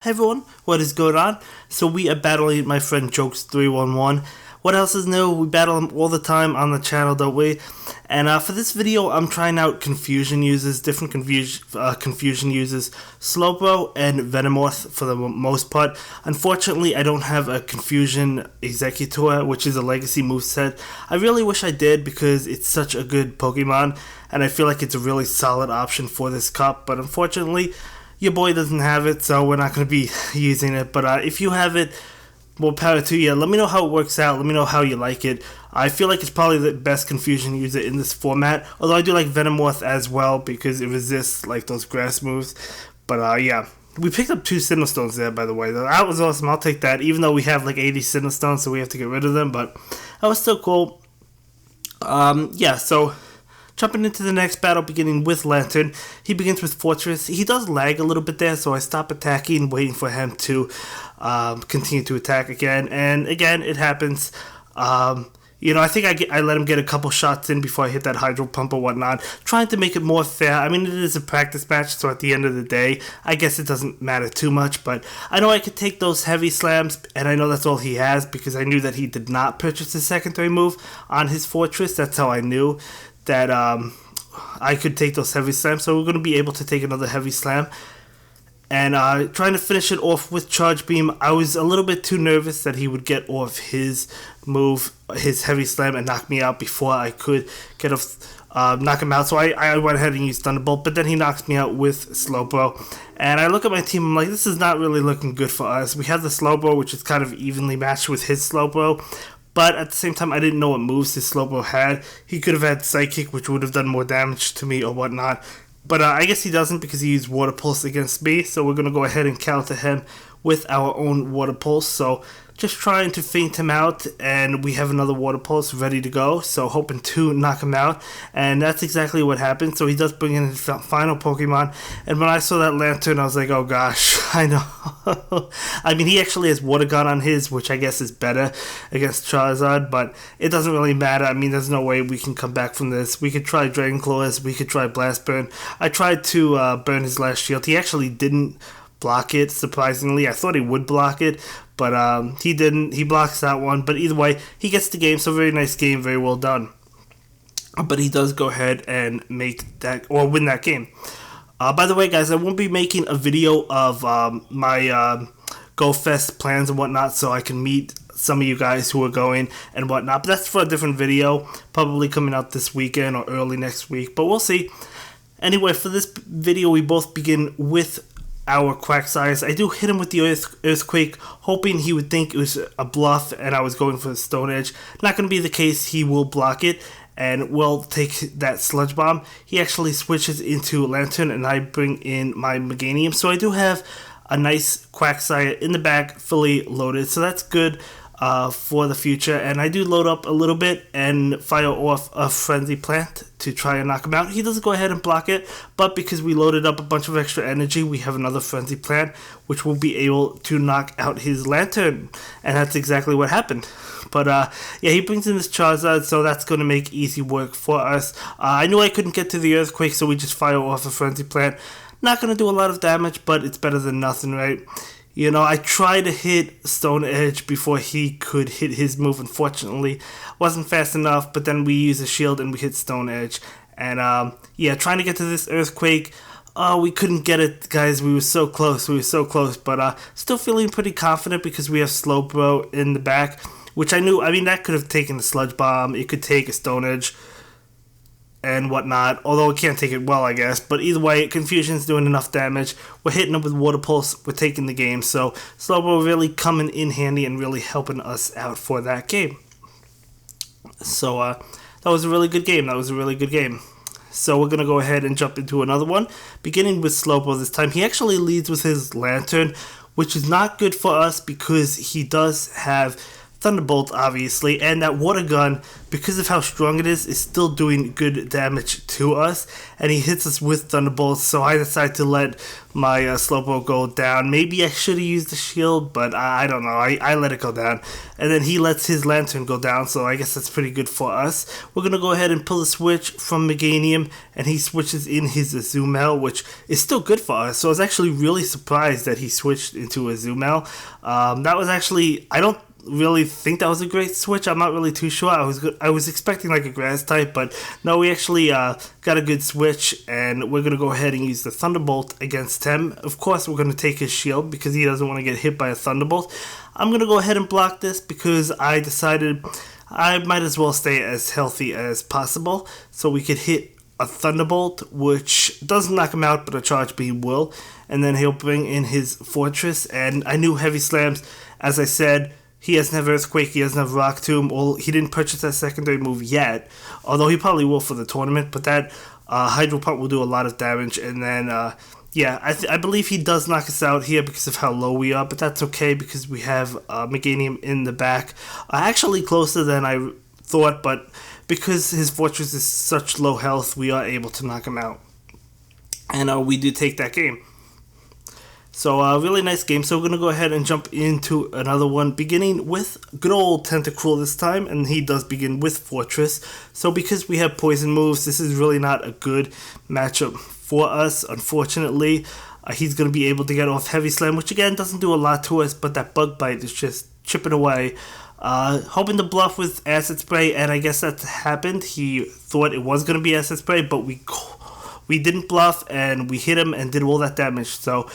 Hey everyone, what is going on? So we are battling my friend Jokes311. What else is new? We battle him all the time on the channel, don't we? And for this video, I'm trying out confusion users, different confusion users, Slowbro and Venomoth for the most part. Unfortunately, I don't have a confusion executor, which is a legacy moveset. I really wish I did because it's such a good Pokemon, and I feel like it's a really solid option for this cup, but unfortunately, your boy doesn't have it, so we're not going to be using it. But if you have it, more power to you. Let me know how it works out. Let me know how you like it. I feel like it's probably the best confusion user in this format. Although I do like Venomoth as well because it resists like those grass moves. But yeah. We picked up 2 Sinnohstones there, by the way. That was awesome. I'll take that. Even though we have like 80 Sinnohstones, so we have to get rid of them. But that was still cool. Yeah, so jumping into the next battle, beginning with Lantern. He begins with Fortress. He does lag a little bit there, so I stop attacking, waiting for him to continue to attack again. And again, it happens. I think I let him get a couple shots in before I hit that Hydro Pump or whatnot, trying to make it more fair. I mean, it is a practice match, so at the end of the day, I guess it doesn't matter too much, but I know I could take those heavy slams, and I know that's all he has, because I knew that he did not purchase his secondary move on his Fortress. That's how I knew that I could take those heavy slams, so we're going to be able to take another heavy slam. And trying to finish it off with Charge Beam, I was a little bit too nervous that he would get off his move, his heavy slam, and knock me out before I could get off, knock him out. So I went ahead and used Thunderbolt, but then he knocks me out with Slowbro. And I look at my team, I'm like, this is not really looking good for us. We have the Slowbro, which is kind of evenly matched with his Slowbro, but at the same time, I didn't know what moves his Slowbro had. He could have had Psychic, which would have done more damage to me or whatnot. But I guess he doesn't because he used Water Pulse against me. So we're going to go ahead and counter him with our own Water Pulse. So just trying to feint him out, and we have another Water Pulse ready to go, so hoping to knock him out, and that's exactly what happened. So he does bring in his final Pokemon, and when I saw that Lantern, I was like, oh gosh, I know. I mean, he actually has Water Gun on his, which I guess is better against Charizard, but it doesn't really matter. I mean, there's no way we can come back from this. We could try Dragon Claws, we could try Blast Burn. I tried to burn his last shield. He actually didn't block it, surprisingly. I thought he would block it, but he didn't. He blocks that one, but either way, he gets the game, so very nice game, very well done. But he does go ahead and make that, or win that game. By the way, guys, I won't be making a video of my Go Fest plans and whatnot, so I can meet some of you guys who are going and whatnot, but that's for a different video, probably coming out this weekend or early next week, but we'll see. Anyway, for this video, we both begin with our Quagsires. I do hit him with the Earthquake, hoping he would think it was a bluff and I was going for the Stone Edge. Not going to be the case. He will block it and will take that Sludge Bomb. He actually switches into Lantern, and I bring in my Meganium. So I do have a nice Quagsire in the back, fully loaded. So that's good for the future, and I do load up a little bit and fire off a Frenzy Plant to try and knock him out. He doesn't go ahead and block it, but because we loaded up a bunch of extra energy, we have another Frenzy Plant, which will be able to knock out his Lantern, and that's exactly what happened. But yeah, he brings in this Charizard, so that's going to make easy work for us. I knew I couldn't get to the Earthquake, so we just fire off a Frenzy Plant. Not going to do a lot of damage, but it's better than nothing, right? You know, I tried to hit Stone Edge before he could hit his move. Unfortunately, wasn't fast enough, but then we used a shield and we hit Stone Edge. And yeah, trying to get to this Earthquake, we couldn't get it, guys. We were so close, but still feeling pretty confident because we have Slowbro in the back, which I knew. I mean, that could have taken a Sludge Bomb. It could take a Stone Edge and whatnot, although it can't take it well, I guess. But either way, Confusion's doing enough damage. We're hitting him with Water Pulse. We're taking the game. So Slowbro really coming in handy and really helping us out for that game. So that was a really good game. So we're going to go ahead and jump into another one, beginning with Slowbro this time. He actually leads with his Lantern, which is not good for us because he does have Thunderbolt, obviously, and that water gun, because of how strong it is still doing good damage to us, and he hits us with Thunderbolts, so I decided to let my Slowpoke go down. Maybe I should have used the shield, but I don't know, I let it go down, and then he lets his Lantern go down, so I guess that's pretty good for us. We're going to go ahead and pull the switch from Meganium, and he switches in his Azumel, which is still good for us, so I was actually really surprised that he switched into Azumel. That was actually, I don't really think that was a great switch. I'm not really too sure. I was expecting like a grass type, but no, we actually got a good switch, and we're gonna go ahead and use the Thunderbolt against him. Of course, we're gonna take his shield because he doesn't want to get hit by a Thunderbolt. I'm gonna go ahead and block this because I decided I might as well stay as healthy as possible, so we could hit a Thunderbolt, which doesn't knock him out, but a Charge Beam will, and then he'll bring in his Fortress. And I knew Heavy Slams, as I said. He doesn't have Earthquake, he doesn't have Rock Tomb. Well, he didn't purchase that secondary move yet, although he probably will for the tournament, but that Hydro Pump will do a lot of damage. And then, yeah, I believe he does knock us out here because of how low we are, but that's okay because we have Meganium in the back. Actually closer than I thought, but because his Fortress is such low health, we are able to knock him out. And we do take that game. So, really nice game. So, we're going to go ahead and jump into another one, beginning with good old Tentacruel this time, and he does begin with Fortress. So, because we have poison moves, this is really not a good matchup for us, unfortunately. He's going to be able to get off Heavy Slam, which again doesn't do a lot to us, but that Bug Bite is just chipping away. Hoping to bluff with Acid Spray, and I guess that happened. He thought it was going to be Acid Spray, but we didn't bluff, and we hit him and did all that damage. So,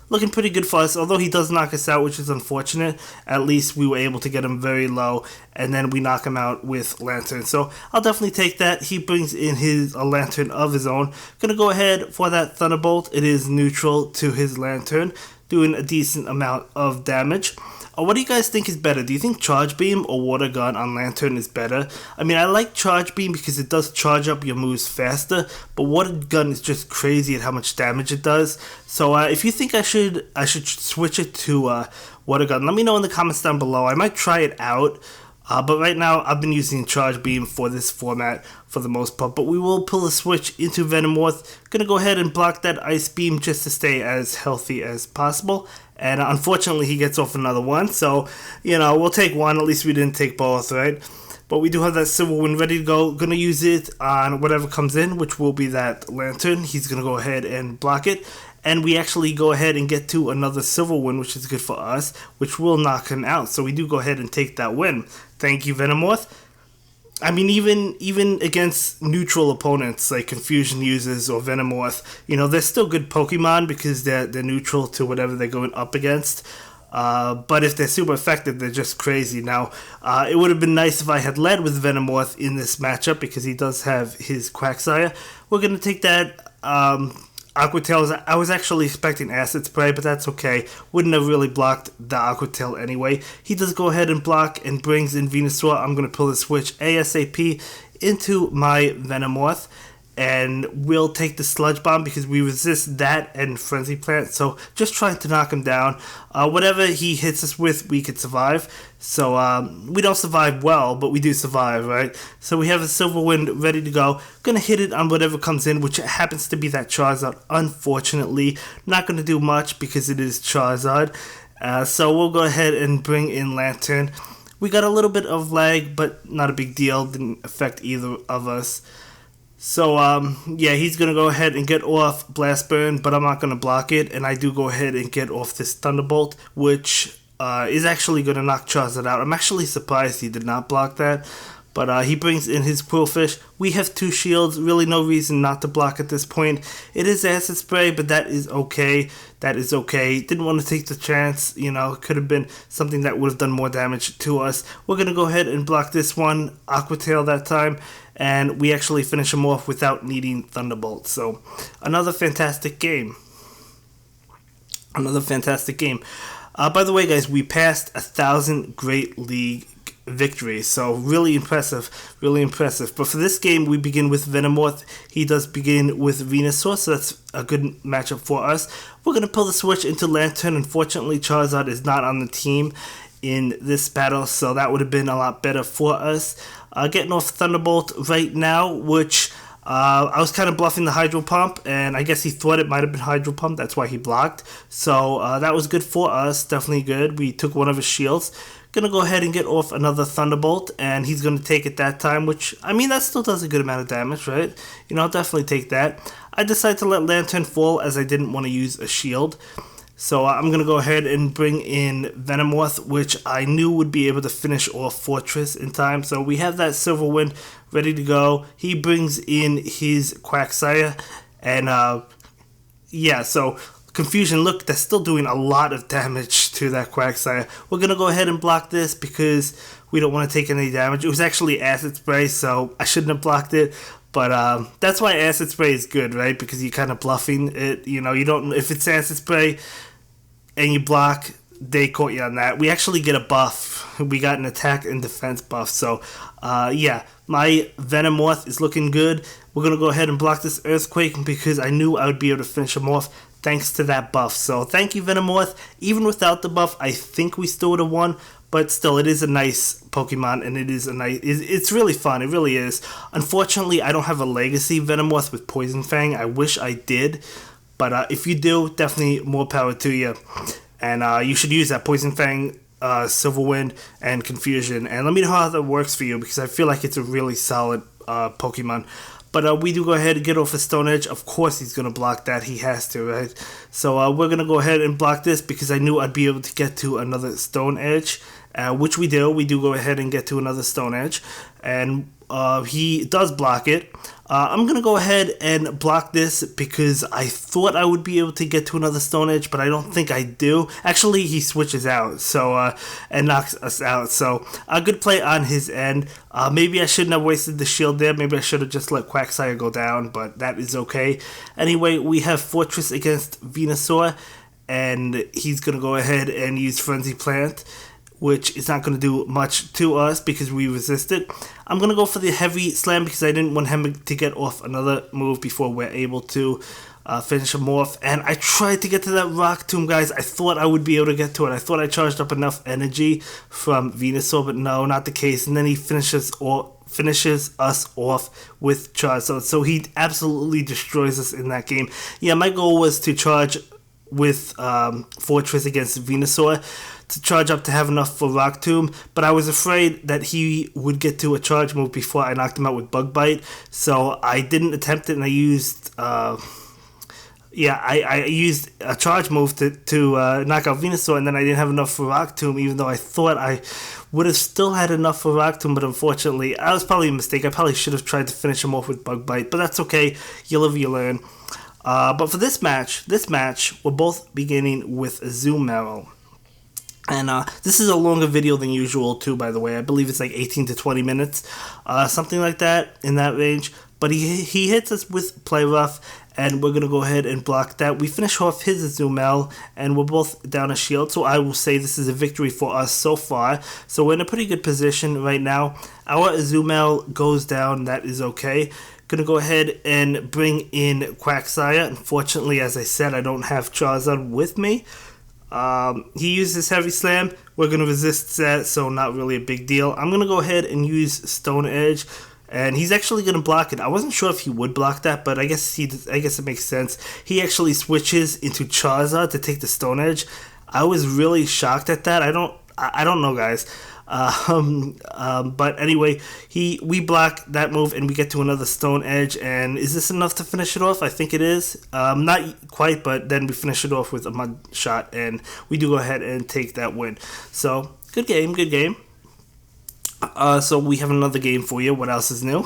looking pretty good for us. Although he does knock us out, which is unfortunate, at least we were able to get him very low, and then we knock him out with Lantern. So, I'll definitely take that. He brings in a Lantern of his own. Gonna go ahead for that Thunderbolt. It is neutral to his Lantern, doing a decent amount of damage. What do you guys think is better? Do you think Charge Beam or Water Gun on Lantern is better? I mean, I like Charge Beam because it does charge up your moves faster, but Water Gun is just crazy at how much damage it does. So if you think I should switch it to Water Gun, let me know in the comments down below. I might try it out. But right now, I've been using Charge Beam for this format for the most part. But we will pull a switch into Venomoth. Gonna go ahead and block that Ice Beam just to stay as healthy as possible. And unfortunately, he gets off another one. So, you know, we'll take one. At least we didn't take both, right? But we do have that Silver Wind ready to go. Gonna use it on whatever comes in, which will be that Lantern. He's gonna go ahead and block it. And we actually go ahead and get to another Silver Wind, which is good for us, which will knock him out. So we do go ahead and take that win. Thank you, Venomoth. I mean, even against neutral opponents like Confusion users or Venomoth, you know, they're still good Pokemon because they're neutral to whatever they're going up against. But if they're super effective, they're just crazy. Now, it would have been nice if I had led with Venomoth in this matchup because he does have his Quagsire. We're going to take that Aqua Tail. I was actually expecting Acid Spray, but that's okay. Wouldn't have really blocked the Aqua Tail anyway. He does go ahead and block and brings in Venusaur. I'm going to pull the switch ASAP into my Venomoth. And we'll take the Sludge Bomb because we resist that and Frenzy Plant. So just trying to knock him down. Whatever he hits us with, we could survive. So we don't survive well, but we do survive, right? So we have a Silver Wind ready to go. Gonna hit it on whatever comes in, which happens to be that Charizard. Unfortunately, not gonna do much because it is Charizard. So we'll go ahead and bring in Lantern. We got a little bit of lag, but not a big deal. Didn't affect either of us. So, yeah, he's going to go ahead and get off Blast Burn, but I'm not going to block it, and I do go ahead and get off this Thunderbolt, which is actually going to knock Charizard out. I'm actually surprised he did not block that, but he brings in his Quillfish. We have two shields, really no reason not to block at this point. It is Acid Spray, but that is okay. That is okay. Didn't want to take the chance, you know, it could have been something that would have done more damage to us. We're going to go ahead and block this one, Aqua Tail that time, and we actually finish him off without needing Thunderbolt. So, another fantastic game. Another fantastic game. By the way, guys, we passed 1,000 Great League victories, so really impressive, really impressive. But for this game, we begin with Venomoth. He does begin with Venusaur, so that's a good matchup for us. We're going to pull the switch into Lantern. Unfortunately, Charizard is not on the team. in this battle, so that would have been a lot better for us. Getting off Thunderbolt right now, which I was kind of bluffing the Hydro Pump, and I guess he thought it might have been Hydro Pump, that's why he blocked. So that was good for us, definitely good. We took one of his shields. Gonna go ahead and get off another Thunderbolt, and he's gonna take it that time, which, I mean, that still does a good amount of damage, right? You know, I'll definitely take that. I decided to let Lantern fall as I didn't want to use a shield. So I'm going to go ahead and bring in Venomoth, which I knew would be able to finish off Fortress in time. So we have that Silver Wind ready to go. He brings in his Quagsire, and yeah, so Confusion, look, that's still doing a lot of damage to that Quagsire. We're going to go ahead and block this because we don't want to take any damage. It was actually Acid Spray, so I shouldn't have blocked it. But that's why Acid Spray is good, right? Because you're kind of bluffing it. You know, you don't. If it's Acid Spray and you block, they caught you on that. We actually get a buff. We got an attack and defense buff. So, yeah, my Venomoth is looking good. We're going to go ahead and block this Earthquake because I knew I would be able to finish him off thanks to that buff. So, thank you, Venomoth. Even without the buff, I think we still would have won. But still, it is a nice Pokemon, and it is a nice. It's really fun. It really is. Unfortunately, I don't have a Legacy Venomoth with Poison Fang. I wish I did, but if you do, definitely more power to you. And you should use that Poison Fang, Silver Wind, and Confusion. And let me know how that works for you, because I feel like it's a really solid Pokemon. But we do go ahead and get off a Stone Edge. Of course he's going to block that. He has to, right? So we're going to go ahead and block this because I knew I'd be able to get to another Stone Edge. Which we do. We do go ahead and get to another Stone Edge. And he does block it. I'm going to go ahead and block this because I thought I would be able to get to another Stone Edge, but I don't think I do. Actually, he switches out so and knocks us out. So a good play on his end. Maybe I shouldn't have wasted the shield there. Maybe I should have just let Quagsire go down, but that is okay. Anyway, we have Fortress against Venusaur, and he's going to go ahead and use Frenzy Plant, which is not going to do much to us because we resisted. I'm going to go for the Heavy Slam because I didn't want him to get off another move before we're able to finish him off. And I tried to get to that Rock Tomb, guys. I thought I would be able to get to it. I thought I charged up enough energy from Venusaur, but no, not the case. And then he finishes us off with Charizard. So he absolutely destroys us in that game. Yeah, my goal was to charge with Fortress against Venusaur, to charge up to have enough for Rock Tomb, but I was afraid that he would get to a charge move before I knocked him out with Bug Bite, so I didn't attempt it, and I used I used a charge move to knock out Venusaur, and then I didn't have enough for Rock Tomb, even though I thought I would have still had enough for Rock Tomb, but unfortunately, that was probably a mistake. I probably should have tried to finish him off with Bug Bite, but that's okay. You live, you learn. But for this match, we're both beginning with Azumarill. And this is a longer video than usual too, by the way. I believe it's like 18 to 20 minutes, something like that, in that range. But he hits us with Play Rough, and we're going to go ahead and block that. We finish off his Azumarill, and we're both down a shield, so I will say this is a victory for us so far. So we're in a pretty good position right now. Our Azumarill goes down, that is okay. Gonna go ahead and bring in Quagsire. Unfortunately, as I said, I don't have Charizard with me. He uses Heavy Slam. We're going to resist that, so not really a big deal. I'm going to go ahead and use Stone Edge, and he's actually going to block it. I wasn't sure if he would block that, but I guess it makes sense. He actually switches into Charizard to take the Stone Edge. I was really shocked at that. I don't know, guys. But anyway, we block that move and we get to another Stone Edge, and is this enough to finish it off? I think it is. Not quite, but then we finish it off with a Mud Shot, and we do go ahead and take that win. So, good game. So we have another game for you. What else is new?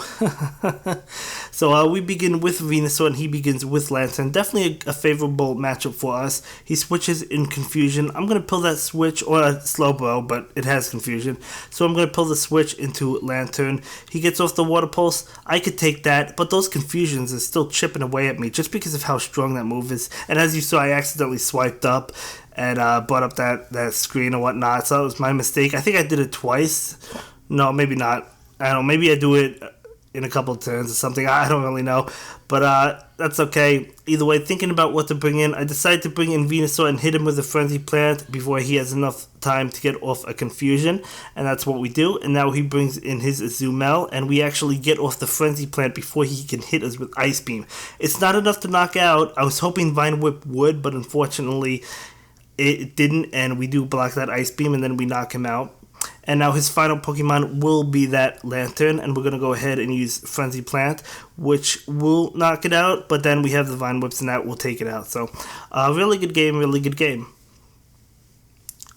So we begin with Venusaur, and he begins with Lantern. Definitely a favorable matchup for us. He switches in Confusion. I'm going to pull that switch, or a Slowbro, but it has Confusion. So I'm going to pull the switch into Lantern. He gets off the Water Pulse. I could take that, but those Confusions are still chipping away at me just because of how strong that move is. And as you saw, I accidentally swiped up and brought up that screen or whatnot. So that was my mistake. I think I did it twice. No, maybe not. I don't know. Maybe I do it in a couple of turns or something. I don't really know, but that's okay. Either way, thinking about what to bring in, I decided to bring in Venusaur and hit him with a Frenzy Plant before he has enough time to get off a Confusion, and that's what we do. And now he brings in his Azumel, and we actually get off the Frenzy Plant before he can hit us with Ice Beam. It's not enough to knock out. I was hoping Vine Whip would, but unfortunately it didn't, and we do block that Ice Beam, and then we knock him out. And now his final Pokemon will be that Lantern, and we're going to go ahead and use Frenzy Plant, which will knock it out, but then we have the Vine Whips, and that will take it out. So, really good game, really good game.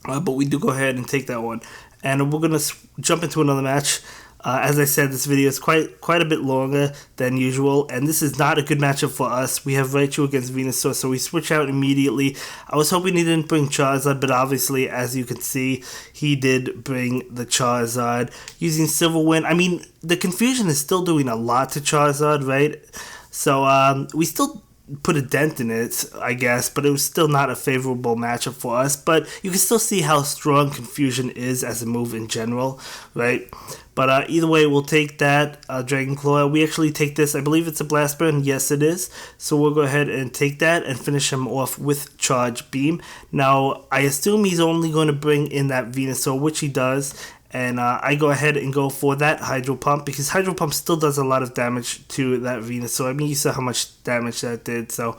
But we do go ahead and take that one. And we're going to jump into another match. As I said, this video is quite a bit longer than usual, and this is not a good matchup for us. We have Raichu against Venusaur, so we switch out immediately. I was hoping he didn't bring Charizard, but obviously, as you can see, he did bring the Charizard. Using Silver Wind, I mean, the Confusion is still doing a lot to Charizard, right? So, we still put a dent in it, I guess, but it was still not a favorable matchup for us. But you can still see how strong Confusion is as a move in general, right? But either way, we'll take that Dragon Claw. We actually take this. I believe it's a Blast Burn. Yes, it is. So we'll go ahead and take that and finish him off with Charge Beam. Now, I assume he's only going to bring in that Venusaur, which he does. And I go ahead and go for that Hydro Pump, because Hydro Pump still does a lot of damage to that Venusaur. I mean, you saw how much damage that did, so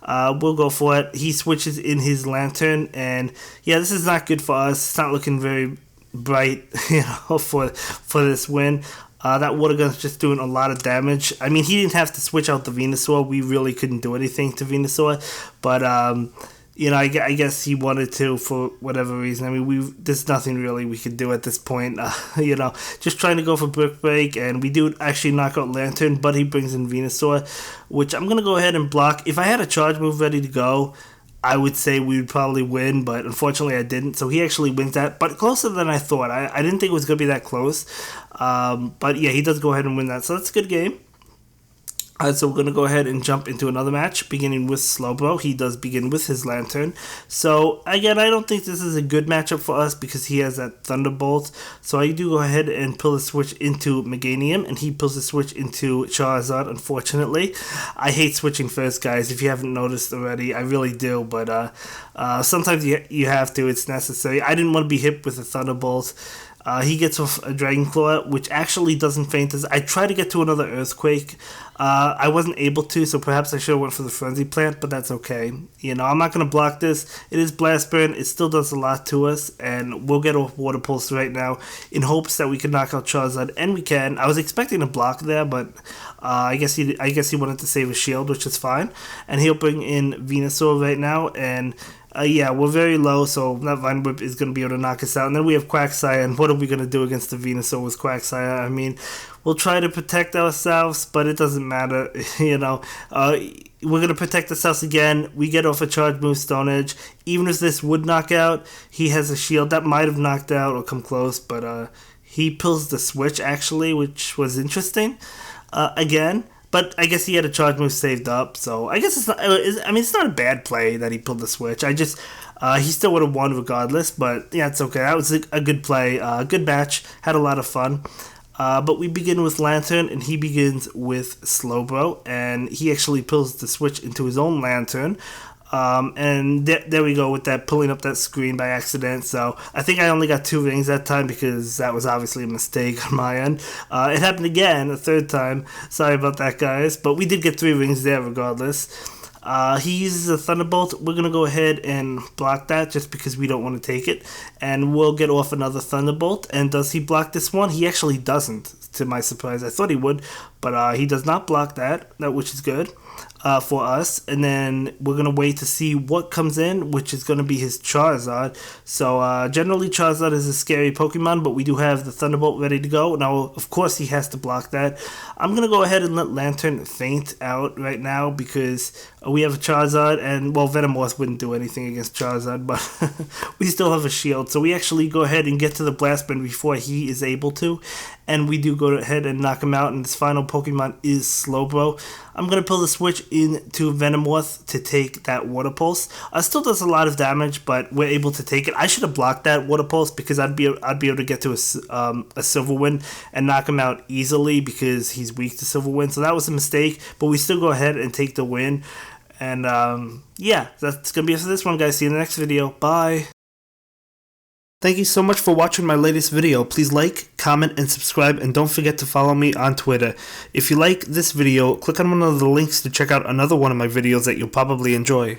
we'll go for it. He switches in his Lantern, and yeah, this is not good for us. It's not looking very bright, for this win. That Water Gun's just doing a lot of damage. I mean, he didn't have to switch out the Venusaur. We really couldn't do anything to Venusaur, but I guess he wanted to for whatever reason. I mean, there's nothing really we could do at this point. Just trying to go for Brick Break, and we do actually knock out Lantern, but he brings in Venusaur, which I'm going to go ahead and block. If I had a charge move ready to go, I would say we would probably win, but unfortunately I didn't, so he actually wins that, but closer than I thought. I didn't think it was going to be that close, but yeah, he does go ahead and win that, so that's a good game. So we're going to go ahead and jump into another match, beginning with Slowbro. He does begin with his Lantern. So, again, I don't think this is a good matchup for us because he has that Thunderbolt. So I do go ahead and pull the switch into Meganium, and he pulls the switch into Charizard, unfortunately. I hate switching first, guys, if you haven't noticed already. I really do, but sometimes you have to. It's necessary. I didn't want to be hit with a Thunderbolt. He gets off a Dragon Claw, which actually doesn't faint us. I tried to get to another Earthquake. I wasn't able to, so perhaps I should have went for the Frenzy Plant, but that's okay. I'm not going to block this. It is Blast Burn. It still does a lot to us, and we'll get off Water Pulse right now in hopes that we can knock out Charizard, and we can. I was expecting a block there, but I guess he wanted to save a shield, which is fine. And he'll bring in Venusaur right now, and yeah, we're very low, so that Vine Whip is going to be able to knock us out. And then we have Quagsire, and what are we going to do against the Venusaur with Quagsire? I mean, we'll try to protect ourselves, but it doesn't matter, we're going to protect ourselves again. We get off a charge move, Stone Edge. Even if this would knock out, he has a shield. That might have knocked out or come close, but he pulls the switch, actually, which was interesting. Again. But I guess he had a charge move saved up, so I guess it's not. It's not a bad play that he pulled the switch. He still would have won regardless, but yeah, it's okay. That was a good play, good match. Had a lot of fun. But we begin with Lantern, and he begins with Slowbro, and he actually pulls the switch into his own Lantern. And there we go with that, pulling up that screen by accident. So I think I only got 2 rings that time because that was obviously a mistake on my end. It happened again, a 3rd time. Sorry about that, guys. But we did get 3 rings there regardless. He uses a Thunderbolt. We're going to go ahead and block that just because we don't want to take it. And we'll get off another Thunderbolt. And does he block this one? He actually doesn't, to my surprise. I thought he would, but he does not block that, which is good. For us, and then we're going to wait to see what comes in, which is going to be his Charizard. So generally Charizard is a scary Pokemon, but we do have the Thunderbolt ready to go. Now, of course, he has to block that. I'm going to go ahead and let Lantern faint out right now because we have a Charizard, and, well, Venomoth wouldn't do anything against Charizard, but we still have a shield. So we actually go ahead and get to the Blast Burn before he is able to, and we do go ahead and knock him out, and his final Pokemon is Slowbro. I'm going to pull the switch switch into Venomoth to take that Water Pulse. Still does a lot of damage, but we're able to take it. I should have blocked that Water Pulse because I'd be able to get to a Silver Wind and knock him out easily because he's weak to Silver Wind. So that was a mistake, but we still go ahead and take the win. And yeah, that's going to be it for this one, guys. See you in the next video. Bye. Thank you so much for watching my latest video. Please like, comment, and subscribe, and don't forget to follow me on Twitter. If you like this video, click on one of the links to check out another one of my videos that you'll probably enjoy.